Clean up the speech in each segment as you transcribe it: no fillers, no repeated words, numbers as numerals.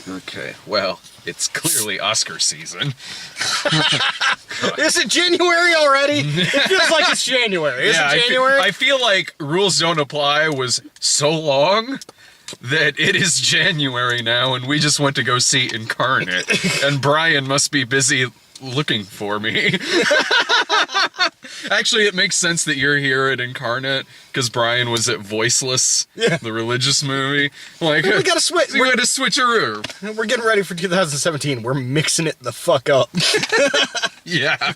Okay, well, it's clearly Oscar season. Is it January already? It feels like it's January. Is it January? I feel like Rules Don't Apply was so long that it is January now, and we just went to go see Incarnate, and Brian must be busy looking for me. Actually, it makes sense that you're here at Incarnate, because Brian was at Voiceless, the religious movie. Like, we gotta switch. We got to switcheroo. We're getting ready for 2017. We're mixing it the fuck up. Yeah.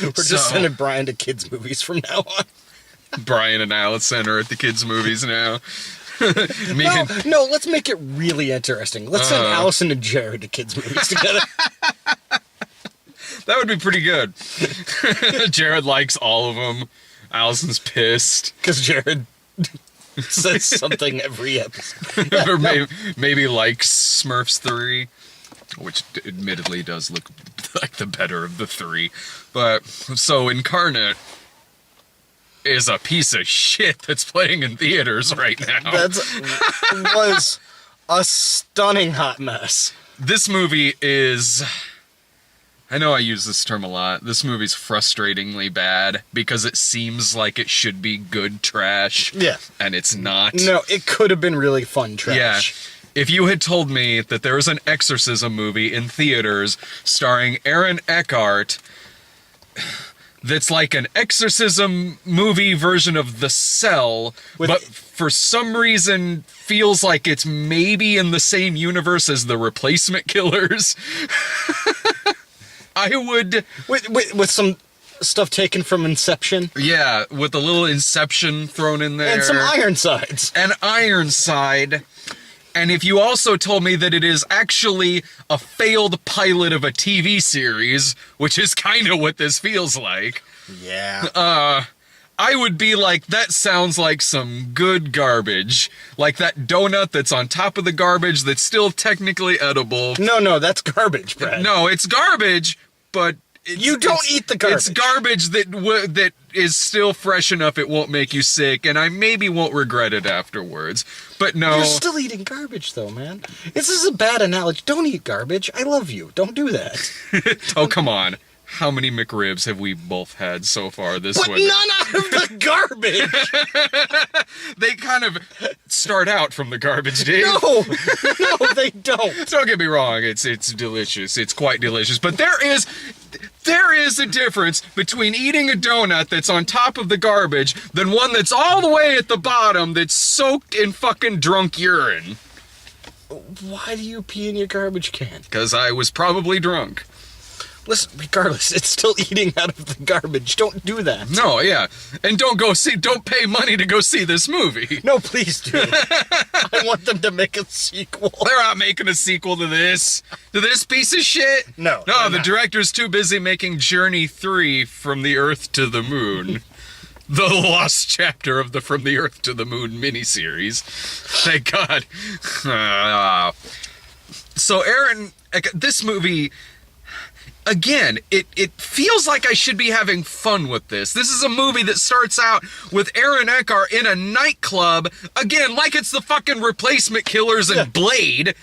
We're just sending Brian to kids' movies from now on. Brian and Allison are at the kids' movies now. No, let's make it really interesting. Let's send Allison and Jared to kids' movies together. That would be pretty good. Jared likes all of them. Allison's pissed. Because Jared says something every episode. Yeah, or maybe likes Smurfs 3, which admittedly does look like the better of the three. But, so Incarnate is a piece of shit that's playing in theaters right now. Was a stunning hot mess. This movie is... I know I use this term a lot. This movie's frustratingly bad because it seems like it should be good trash. Yeah. And it's not. No, it could have been really fun trash. Yeah. If you had told me that there was an exorcism movie in theaters starring Aaron Eckhart that's like an exorcism movie version of The Cell, but for some reason feels like it's maybe in the same universe as The Replacement Killers, I would... With some stuff taken from Inception? Yeah, with a little Inception thrown in there. And some Ironsides. And Ironside. And if you also told me that it is actually a failed pilot of a TV series, which is kind of what this feels like. Yeah. I would be like, that sounds like some good garbage. Like that donut that's on top of the garbage that's still technically edible. No, that's garbage, Brad. No, it's garbage, but... You don't eat the garbage. It's garbage that is still fresh enough it won't make you sick, and I maybe won't regret it afterwards. But no. You're still eating garbage, though, man. This is a bad analogy. Don't eat garbage. I love you. Don't do that. Oh, come on. How many McRibs have we both had so far this But winter? none out of the garbage! They kind of start out from the garbage, Dave. No, they don't. Don't get me wrong, it's delicious. It's quite delicious. But there is a difference between eating a donut that's on top of the garbage than one that's all the way at the bottom that's soaked in fucking drunk urine. Why do you pee in your garbage can? Because I was probably drunk. Listen, regardless, it's still eating out of the garbage. Don't do that. No, yeah. And don't pay money to go see this movie. No, please do. I want them to make a sequel. They're not making a sequel to this. To this piece of shit? No. No, the director's too busy making Journey 3 From the Earth to the Moon. The lost chapter of the From the Earth to the Moon miniseries. Thank God. So Aaron, this movie... Again, it feels like I should be having fun with this. This is a movie that starts out with Aaron Eckhart in a nightclub, again, like it's the fucking Replacement Killers and Blade,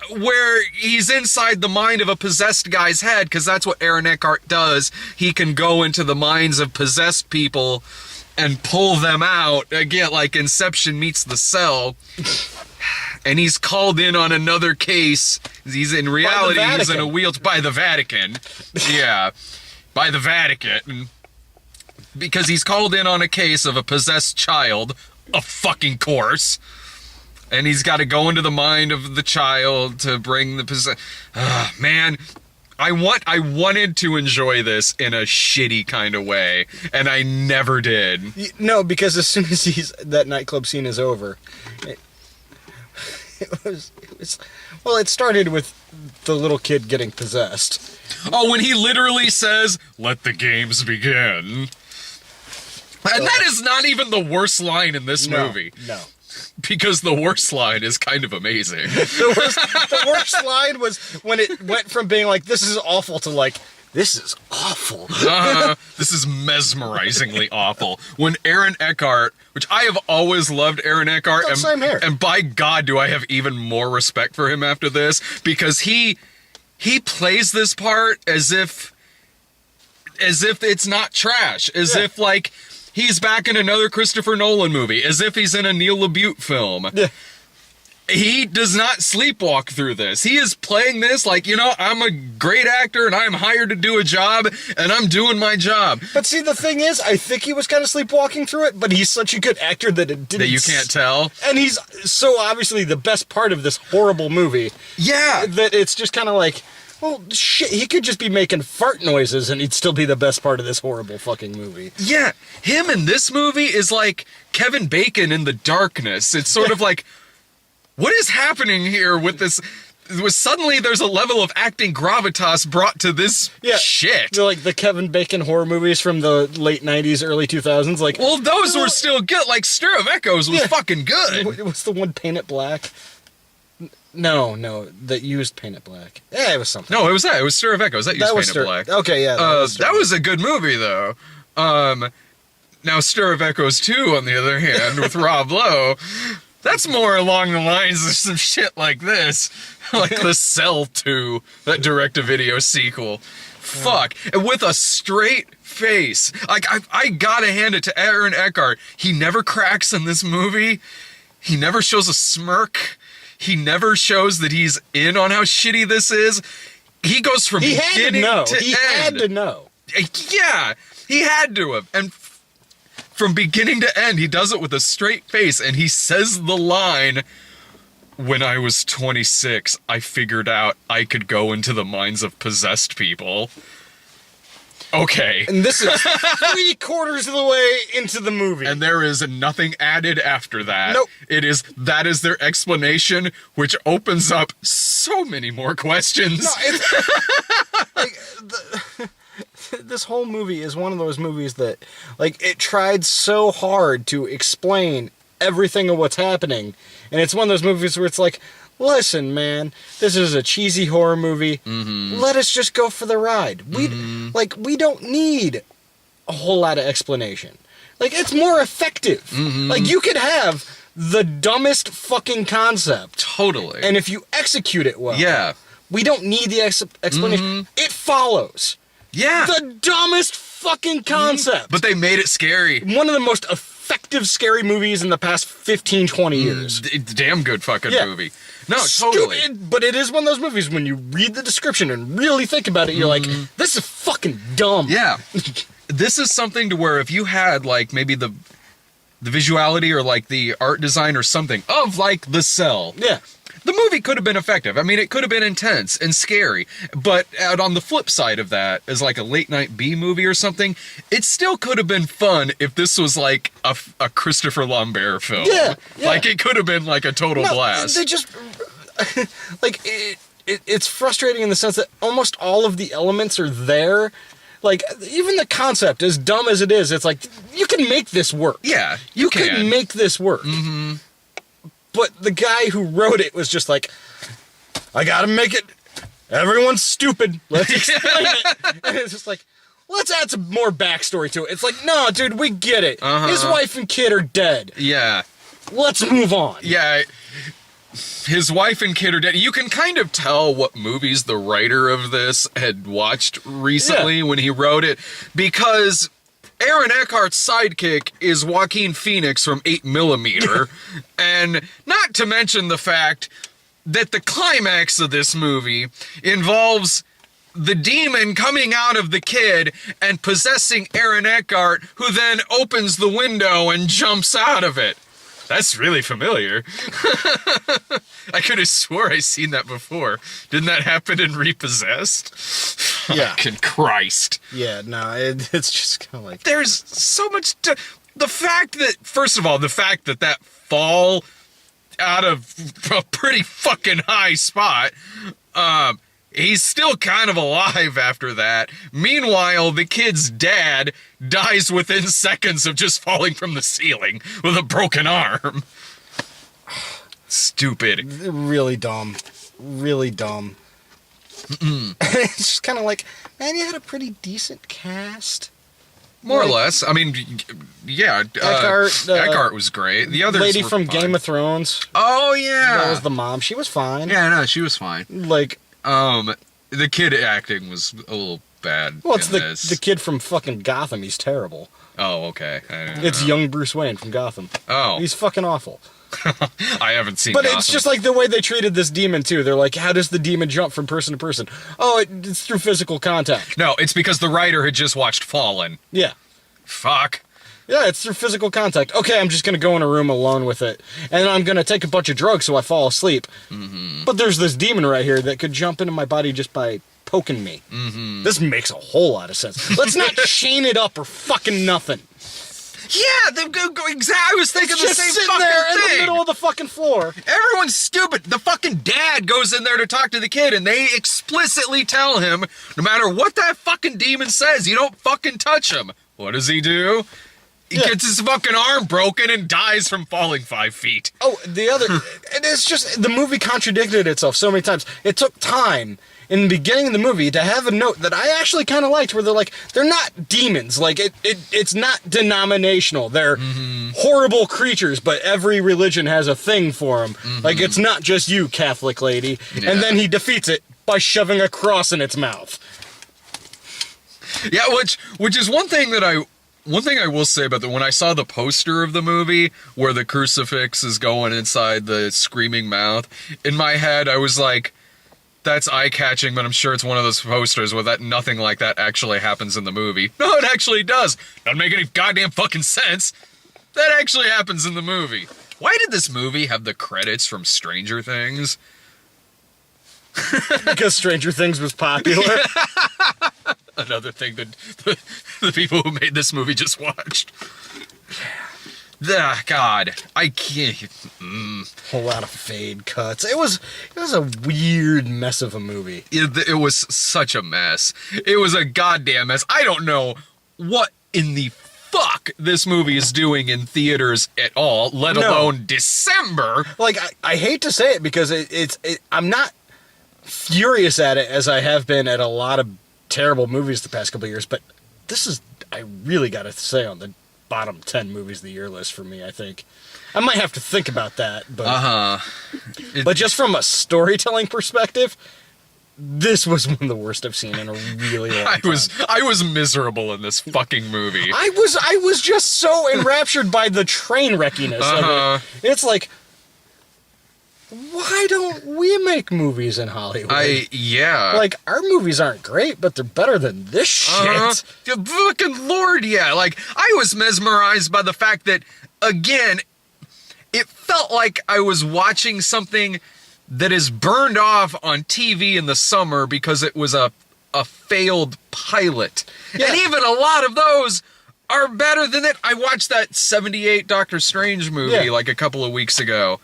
where he's inside the mind of a possessed guy's head, because that's what Aaron Eckhart does. He can go into the minds of possessed people and pull them out, again, like Inception meets The Cell. And he's called in on another case. He's in reality, he's in a wheelchair by the Vatican. Yeah, by the Vatican. Because he's called in on a case of a possessed child, of fucking course. And he's got to go into the mind of the child to bring the man, I wanted to enjoy this in a shitty kind of way, and I never did. No, because as soon as that nightclub scene is over... It started with the little kid getting possessed. Oh, when he literally says, "Let the games begin." And that is not even the worst line in this movie. No. Because the worst line is kind of amazing. The worst line was when it went from being like, this is awful, to like, this is awful. This is mesmerizingly awful. When Aaron Eckhart, which I have always loved Aaron Eckhart, Oh, same here. and by God do I have even more respect for him after this, because he plays this part as if it's not trash, as if like he's back in another Christopher Nolan movie, as if he's in a Neil LaBute film. Yeah. He does not sleepwalk through this. He is playing this like, I'm a great actor and I'm hired to do a job and I'm doing my job. But see, the thing is, I think he was kind of sleepwalking through it, but he's such a good actor that it didn't... That you can't tell. And he's so obviously the best part of this horrible movie. Yeah. That it's just kind of like, well, shit, he could just be making fart noises and he'd still be the best part of this horrible fucking movie. Yeah. Him in this movie is like Kevin Bacon in The Darkness. It's sort of like, what is happening here with this? Suddenly there's a level of acting gravitas brought to this shit. Like the Kevin Bacon horror movies from the late 90s, early 2000s. Like, well, those were still good. Like Stir of Echoes was fucking good. What's the one, Paint It Black? No, that used Paint It Black. Yeah, it was something. No, it was that. It was Stir of Echoes. That used Paint It Black. Okay, yeah. That was a good movie, though. Now, Stir of Echoes 2, on the other hand, with Rob Lowe, that's more along the lines of some shit like this. Like The Cell 2, that direct-to-video sequel. Fuck. And with a straight face. Like, I gotta hand it to Aaron Eckhart. He never cracks in this movie. He never shows a smirk. He never shows that he's in on how shitty this is. He goes from beginning to end. He had to know. Yeah, he had to have. And from beginning to end, he does it with a straight face, and he says the line, "When I was 26, I figured out I could go into the minds of possessed people." Okay. And this is 3/4 of the way into the movie. And there is nothing added after that. Nope. That is their explanation, which opens up so many more questions. No, it's like this whole movie is one of those movies that, like, it tried so hard to explain everything of what's happening, and it's one of those movies where it's like, listen, man, this is a cheesy horror movie. Mm-hmm. Let us just go for the ride. We don't need a whole lot of explanation. Like, it's more effective. Mm-hmm. Like, you could have the dumbest fucking concept. Totally. And if you execute it well, we don't need the explanation. Mm-hmm. It follows. Yeah. The dumbest fucking concept. But they made it scary. One of the most effective scary movies in the past 15, 20 years. Damn good fucking movie. No, totally. But it is one of those movies when you read the description and really think about it, you're like, this is fucking dumb. Yeah. This is something to where if you had, like, maybe the visuality or, like, the art design or something of, like, The Cell. Yeah. The movie could have been effective. I mean, it could have been intense and scary. But on the flip side of that, as like a late-night B movie or something, it still could have been fun if this was like a Christopher Lambert film. Yeah. Like, it could have been like a total blast. They just... like, it's frustrating in the sense that almost all of the elements are there. Like, even the concept, as dumb as it is, it's like, you can make this work. Yeah, you can make this work. Mm-hmm. But the guy who wrote it was just like, I gotta make it. Everyone's stupid. Let's explain it. And it's just like, let's add some more backstory to it. It's like, no, dude, we get it. His wife and kid are dead. Yeah. Let's move on. Yeah. His wife and kid are dead. You can kind of tell what movies the writer of this had watched recently when he wrote it, because Aaron Eckhart's sidekick is Joaquin Phoenix from 8mm, and not to mention the fact that the climax of this movie involves the demon coming out of the kid and possessing Aaron Eckhart, who then opens the window and jumps out of it. That's really familiar. I could have swore I seen that before. Didn't that happen in Repossessed? Yeah. Fucking Christ. Yeah, no, it's just kind of like... There's so much to... The fact that, first of all, the fact that fall out of a pretty fucking high spot, he's still kind of alive after that. Meanwhile, the kid's dad dies within seconds of just falling from the ceiling with a broken arm. Stupid. Really dumb. Really dumb. And it's just kind of like, man, you had a pretty decent cast. More or less. I mean, yeah. Eckhart was great. The others lady were from fine. Game of Thrones. Oh, yeah. That was the mom. She was fine. Yeah, no, she was fine. Like, the kid acting was a little bad. well, it's in this. the kid from fucking Gotham. He's terrible. Oh, okay. I don't It's know. young Bruce Wayne from Gotham. Oh. He's fucking awful. I haven't seen But Gotham. it's just like the way they treated this demon, too. They're like, how does the demon jump from person to person? Oh, it's through physical contact. No, it's because the writer had just watched Fallen. Yeah. Fuck. Yeah, it's through physical contact. Okay, I'm just going to go in a room alone with it. And I'm going to take a bunch of drugs so I fall asleep. Mm-hmm. But there's this demon right here that could jump into my body just by poking me. Mm-hmm. This makes a whole lot of sense. Let's not chain it up or fucking nothing. Yeah, they go exactly. I was thinking It's the just same sitting fucking there thing. in the middle of the fucking floor. Everyone's stupid. The fucking dad goes in there to talk to the kid, and they explicitly tell him, no matter what that fucking demon says, you don't fucking touch him. What does he do? He gets his fucking arm broken and dies from falling 5 feet. Oh, the other... and it's just... The movie contradicted itself so many times. It took time in the beginning of the movie to have a note that I actually kind of liked, where they're like, they're not demons. Like, it's not denominational. They're horrible creatures, but every religion has a thing for them. Like, it's not just you, Catholic lady. Yeah. And then he defeats it by shoving a cross in its mouth. Yeah, which is one thing I will say about that. When I saw the poster of the movie where the crucifix is going inside the screaming mouth, in my head I was like, that's eye-catching, but I'm sure it's one of those posters where nothing like that actually happens in the movie. No, it actually does. Doesn't make any goddamn fucking sense. That actually happens in the movie. Why did this movie have the credits from Stranger Things? Because Stranger Things was popular. Another thing that the people who made this movie just watched. God, I can't. Whole lot of fade cuts. It was a weird mess of a movie. It was such a mess. It was a goddamn mess. I don't know what in the fuck this movie is doing in theaters at all, let alone December. Like, I hate to say it because I'm not furious at it as I have been at a lot of terrible movies the past couple of years, but this is, I really gotta say, on the bottom 10 movies of the year list for me, I think. I might have to think about that, but but just from a storytelling perspective, this was one of the worst I've seen in a really long time. I was miserable in this fucking movie. I was just so enraptured by the train wreckiness of it. It's like, why don't we make movies in Hollywood? Yeah. Like, our movies aren't great, but they're better than this shit. Good fucking Lord, yeah. Like, I was mesmerized by the fact that, again, it felt like I was watching something that is burned off on TV in the summer because it was a failed pilot. Yeah. And even a lot of those are better than it. I watched that 78 Doctor Strange movie like a couple of weeks ago.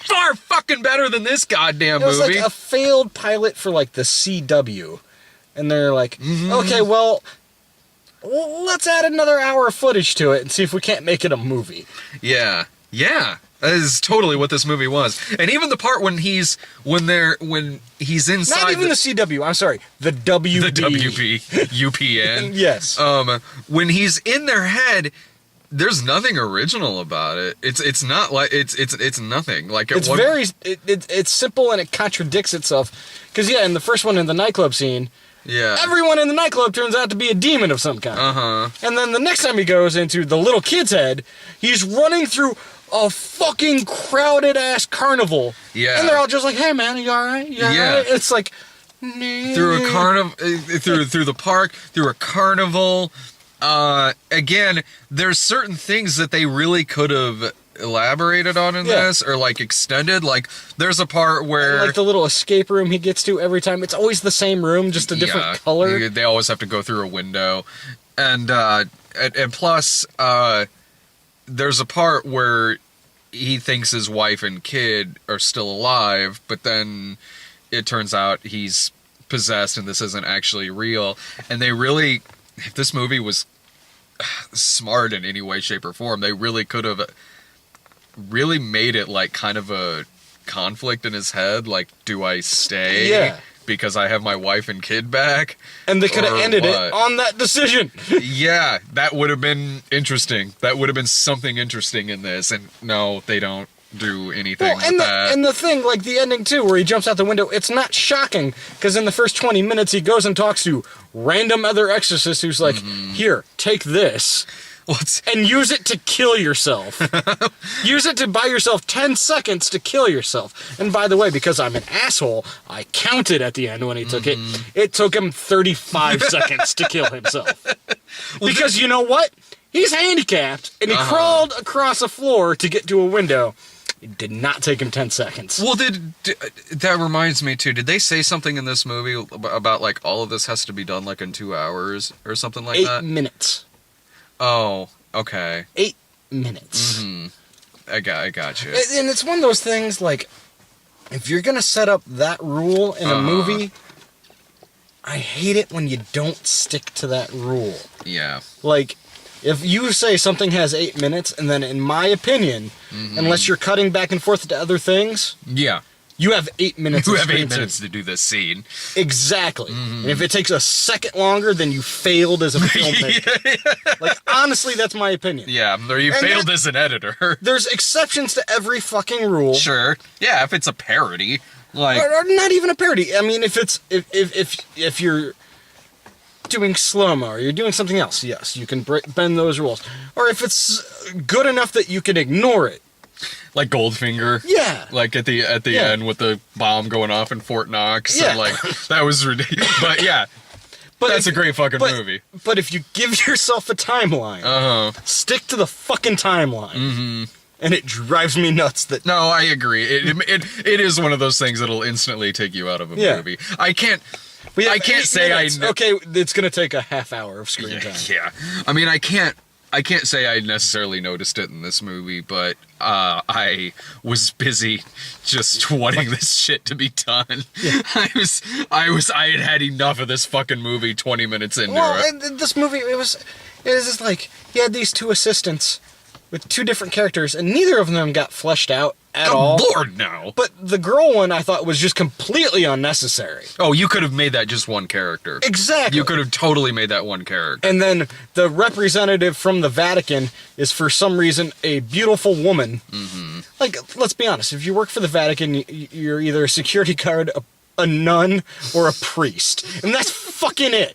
Far fucking better than this goddamn movie. It was like a failed pilot for, like, the CW. And they're like, okay, well, let's add another hour of footage to it and see if we can't make it a movie. Yeah. Yeah. That is totally what this movie was. And even the part when he's inside. Not even the CW, I'm sorry, the WB. The WB. UPN. Yes. When he's in their head, there's nothing original about it. It's not like it's nothing. Like it's very it's simple and it contradicts itself. Because in the first one in the nightclub scene, everyone in the nightclub turns out to be a demon of some kind. And then the next time he goes into the little kid's head, he's running through a fucking crowded ass carnival. Yeah. And they're all just like, "Hey man, you all right? You all right?" It's like through a carnival, through the park, through a carnival. Again, there's certain things that they really could have elaborated on in this, or like extended. Like, there's a part where, like, the little escape room he gets to every time, it's always the same room, just a different color. They always have to go through a window, and plus, there's a part where he thinks his wife and kid are still alive, but then it turns out he's possessed and this isn't actually real. And they really, if this movie was smart in any way, shape, or form, they really could have really made it like kind of a conflict in his head. Like, do I stay? Yeah. because I have my wife and kid back. And they could have Or ended what? it on that decision. Yeah, that would have been interesting. That would have been something interesting in this. And no, they don't do anything with that. And the thing, like the ending too, where he jumps out the window, it's not shocking, because in the first 20 minutes he goes and talks to random other exorcist who's like, here, take this. And use it to kill yourself. Use it to buy yourself 10 seconds to kill yourself. And by the way, because I'm an asshole, I counted at the end when he took it. It took him 35 seconds to kill himself. Because you know what? He's handicapped, and he crawled across a floor to get to a window. It did not take him 10 seconds. Well, that reminds me, too, did they say something in this movie about, like, all of this has to be done, like, in 2 hours or something like that? 8 minutes. Oh, okay. 8 minutes. I got you. And it's one of those things, like, if you're going to set up that rule in a movie, I hate it when you don't stick to that rule. Yeah. Like, if you say something has 8 minutes, and then in my opinion, unless you're cutting back and forth to other things, Yeah. you have 8 minutes You of have screen 8 minutes to do this scene. Exactly. And if it takes a second longer, then you failed as a filmmaker. Like, honestly, that's my opinion. Yeah, or you failed as an editor. There's exceptions to every fucking rule. Sure. Yeah, if it's a parody. Like, Or not even a parody. I mean, if you're doing slow-mo or you're doing something else, yes, you can bend those rules. Or if it's good enough that you can ignore it. like Goldfinger. Yeah. Like at the end with the bomb going off in Fort Knox. Yeah. And like, that was ridiculous. But yeah, that's a great fucking movie. But if you give yourself a timeline, stick to the fucking timeline. And it drives me nuts that... No, I agree. It is one of those things that'll instantly take you out of a movie. I can't say okay, it's going to take a half hour of screen time. Yeah. I mean, I can't say I necessarily noticed it in this movie, but I was busy just wanting this shit to be done. Yeah. I had had enough of this fucking movie 20 minutes into it. And this movie, it was just like, he had these two assistants with two different characters, and neither of them got fleshed out at all. Lord, no. But the girl one, I thought, was just completely unnecessary. Oh, you could have made that just one character. Exactly. You could have totally made that one character. And then the representative from the Vatican is, for some reason, a beautiful woman. Like, let's be honest, if you work for the Vatican, you're either a security guard, a nun, or a priest. And that's fucking it.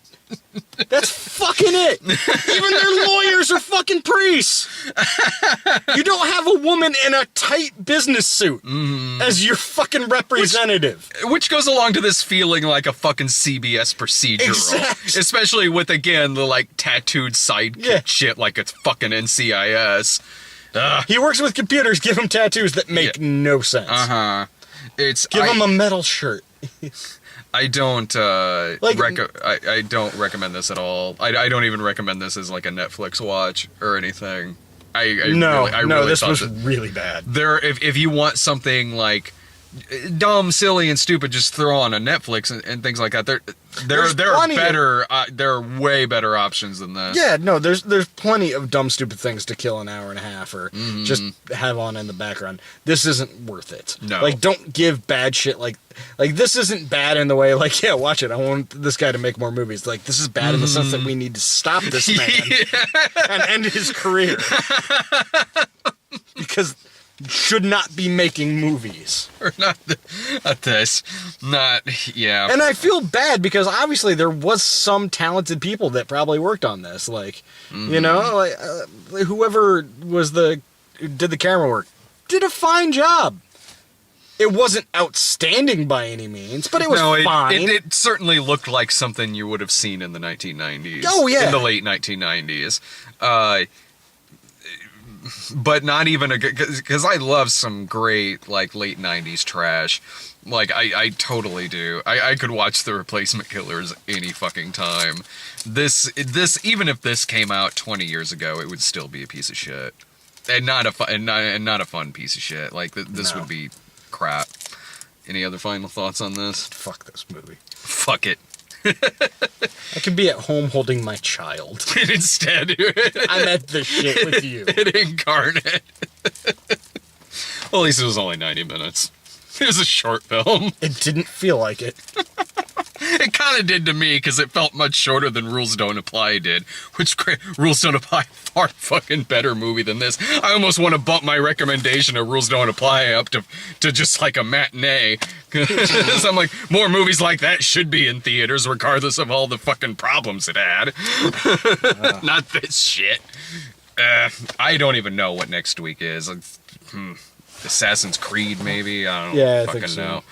That's fucking it. Even their lawyers are fucking priests. You don't have a woman in a tight business suit as your fucking representative. Which goes along to this feeling like a fucking CBS procedural. Exactly. Especially with, again, the like tattooed sidekick shit like it's fucking NCIS. He works with computers, give him tattoos that make no sense. Give him a metal shirt. I don't I don't recommend this at all. I don't even recommend this as like a Netflix watch or anything. This was really bad. If you want something like dumb, silly, and stupid, just throw on a Netflix and things like that. There are better. There are way better options than this. Yeah, no, there's plenty of dumb, stupid things to kill an hour and a half or just have on in the background. This isn't worth it. No, like don't give bad shit like this isn't bad in the way like watch it. I want this guy to make more movies. Like this is bad in the sense that we need to stop this man and end his career because. Should not be making movies. Or not this. Yeah. And I feel bad because obviously there was some talented people that probably worked on this. Like, you know, like, whoever did the camera work did a fine job. It wasn't outstanding by any means, but it was fine. It certainly looked like something you would have seen in the 1990s. Oh, yeah. In the late 1990s. But not even because I love some great like late 90s trash. Like I totally do. I could watch The Replacement Killers any fucking time. This even if this came out 20 years ago, it would still be a piece of shit. And not a fun piece of shit. Like this would be crap. Any other final thoughts on this? Fuck this movie. Fuck it. I could be at home holding my child. And instead, I'm at the shit with you. It Incarnate. Well, at least it was only 90 minutes. It was a short film. It didn't feel like it. It kind of did to me because it felt much shorter than Rules Don't Apply did. Rules Don't Apply, far fucking better movie than this. I almost want to bump my recommendation of Rules Don't Apply up to just like a matinee. Because I'm like, more movies like that should be in theaters regardless of all the fucking problems it had. Not this shit. I don't even know what next week is. Assassin's Creed, maybe? I don't Yeah, I fucking think so. know.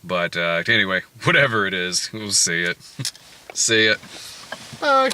But anyway, whatever it is, we'll see it. See it. Bye.